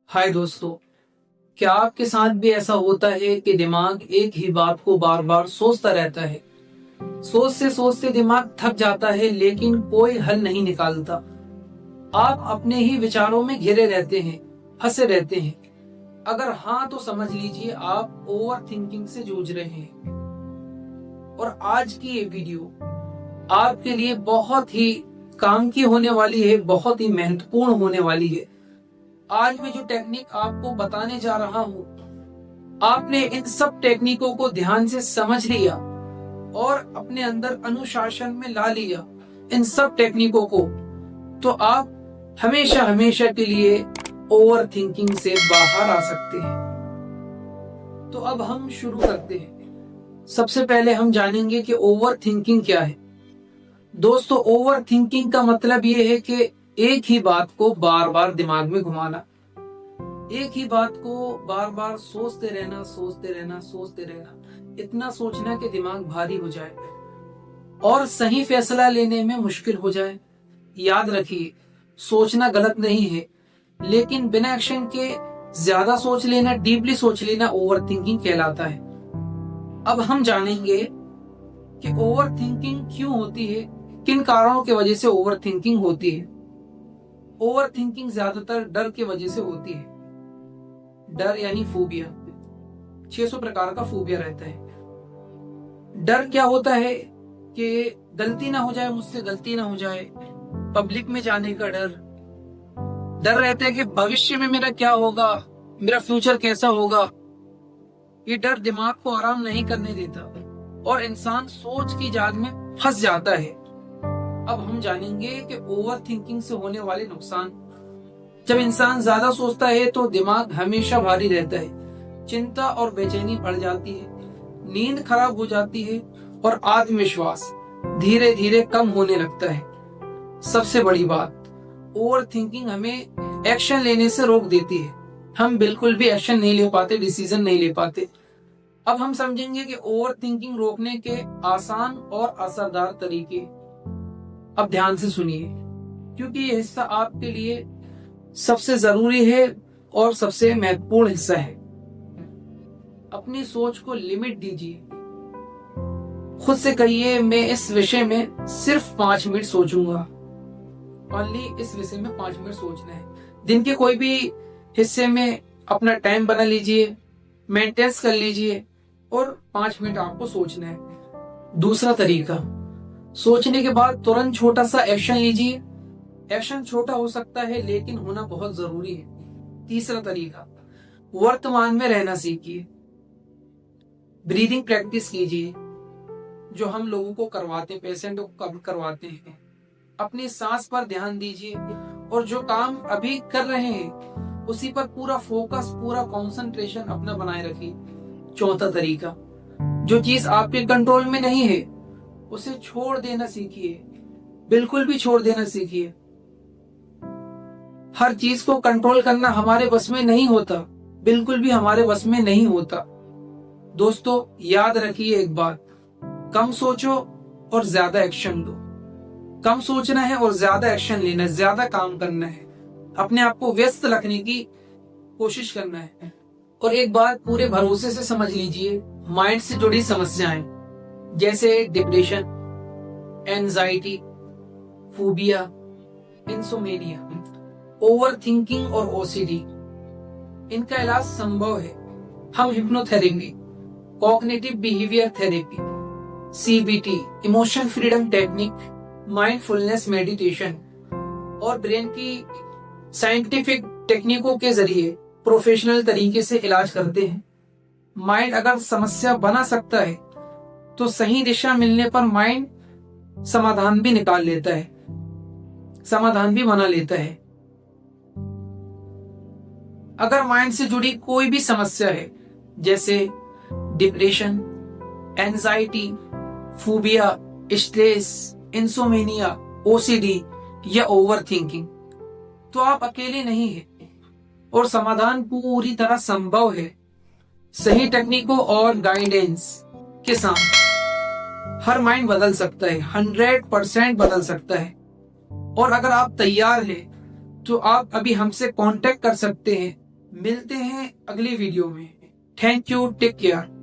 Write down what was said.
हाय दोस्तों। क्या आपके साथ भी ऐसा होता है कि दिमाग एक ही बात को बार बार सोचता रहता है। सोचते सोचते दिमाग थक जाता है लेकिन कोई हल नहीं निकालता। आप अपने ही विचारों में घिरे रहते हैं, फंसे रहते हैं। अगर हाँ तो समझ लीजिए आप ओवर थिंकिंग से जूझ रहे हैं। और आज की ये वीडियो आपके लिए बहुत ही काम की होने वाली है, बहुत ही महत्वपूर्ण होने वाली है। आज मैं जो टेक्निक आपको बताने जा रहा हूँ, आपने इन सब टेक्निकों को ध्यान से समझ लिया और अपने अंदर अनुशासन में ला लिया इन सब टेक्निकों को, तो आप हमेशा हमेशा के लिए ओवर थिंकिंग से बाहर आ सकते हैं। तो अब हम शुरू करते हैं। सबसे पहले हम जानेंगे कि ओवर थिंकिंग क्या है। दोस्तों, ओवर थिंकिंग का मतलब ये है कि एक ही बात को बार बार दिमाग में घुमाना, एक ही बात को बार बार सोचते रहना, सोचते रहना, सोचते रहना, इतना सोचना कि दिमाग भारी हो जाए और सही फैसला लेने में मुश्किल हो जाए। याद रखिए, सोचना गलत नहीं है, लेकिन बिना एक्शन के ज्यादा सोच लेना, डीपली सोच लेना ओवर थिंकिंग कहलाता है। अब हम जानेंगे कि ओवर थिंकिंग क्यों होती है, किन कारणों की वजह से ओवर थिंकिंग होती है। ओवर थिंकिंग ज्यादातर डर की वजह से होती है। डर यानी फोबिया। 600 प्रकार का फोबिया रहता है। डर क्या होता है कि गलती ना हो जाए, मुझसे गलती ना हो जाए, पब्लिक में जाने का डर। डर रहता है कि भविष्य में मेरा क्या होगा, मेरा फ्यूचर कैसा होगा। ये डर दिमाग को आराम नहीं करने देता और इंसान सोच की जाल में फंस जाता है। अब हम जानेंगे कि ओवर थिंकिंग से होने वाले नुकसान। जब इंसान ज्यादा सोचता है तो दिमाग हमेशा भारी रहता है, चिंता और बेचैनी बढ़ जाती है, नींद खराब हो जाती है और आत्मविश्वास धीरे धीरे कम होने लगता है। सबसे बड़ी बात, ओवर थिंकिंग हमें एक्शन लेने से रोक देती है। हम बिल्कुल भी एक्शन नहीं ले पाते, डिसीजन नहीं ले पाते। अब हम समझेंगे कि ओवर थिंकिंग रोकने के आसान और असरदार तरीके। अब ध्यान से सुनिए, क्योंकि ये हिस्सा आपके लिए सबसे जरूरी है और सबसे महत्वपूर्ण हिस्सा है। अपनी सोच को लिमिट दीजिए। खुद से कहिए, मैं इस विषय में सिर्फ 5 मिनट सोचूंगा। ओनली इस विषय में 5 मिनट सोचना है। दिन के कोई भी हिस्से में अपना टाइम बना लीजिए, मेंटेन कर लीजिए और 5 मिनट आपको सोचना है। दूसरा तरीका, सोचने के बाद तुरंत छोटा सा एक्शन लीजिए। एक्शन छोटा हो सकता है लेकिन होना बहुत जरूरी है। तीसरा तरीका, वर्तमान में रहना सीखिए। ब्रीदिंग प्रैक्टिस कीजिए, जो हम लोगों को करवाते हैं, पेशेंट को करवाते हैं। अपनी सांस पर ध्यान दीजिए और जो काम अभी कर रहे हैं उसी पर पूरा फोकस, पूरा कंसंट्रेशन अपना बनाए रखिए। चौथा तरीका, जो चीज आपके कंट्रोल में नहीं है उसे छोड़ देना सीखिए, बिल्कुल भी छोड़ देना सीखिए। हर चीज को कंट्रोल करना हमारे बस में नहीं होता, बिल्कुल भी हमारे बस में नहीं होता। दोस्तों, याद रखिए एक बात, कम सोचो और ज्यादा एक्शन लो। कम सोचना है और ज्यादा एक्शन लेना है, ज्यादा काम करना है, अपने आप को व्यस्त रखने की कोशिश करना है। और एक बात पूरे भरोसे से समझ लीजिए, माइंड से जुड़ी समस्याएं जैसे depression, anxiety, phobia, insomnia, over thinking और ओसीडी, इनका इलाज संभव है। हम hypnotherapy, cognitive behaviour therapy, CBT, emotion freedom technique, mindfulness meditation और ब्रेन की साइंटिफिक टेक्निकों के जरिए प्रोफेशनल तरीके से इलाज करते हैं। माइंड अगर समस्या बना सकता है तो सही दिशा मिलने पर माइंड समाधान भी निकाल लेता है, समाधान भी बना लेता है। अगर माइंड से जुड़ी कोई भी समस्या है जैसे depression, anxiety, phobia, stress, insomnia, OCD या ओवर थिंकिंग, तो आप अकेले नहीं हैं और समाधान पूरी तरह संभव है। सही टेक्निकों और गाइडेंस के साथ हर माइंड बदल सकता है, 100% बदल सकता है। और अगर आप तैयार हैं तो आप अभी हमसे कांटेक्ट कर सकते हैं मिलते हैं अगली वीडियो में। Thank you, take care.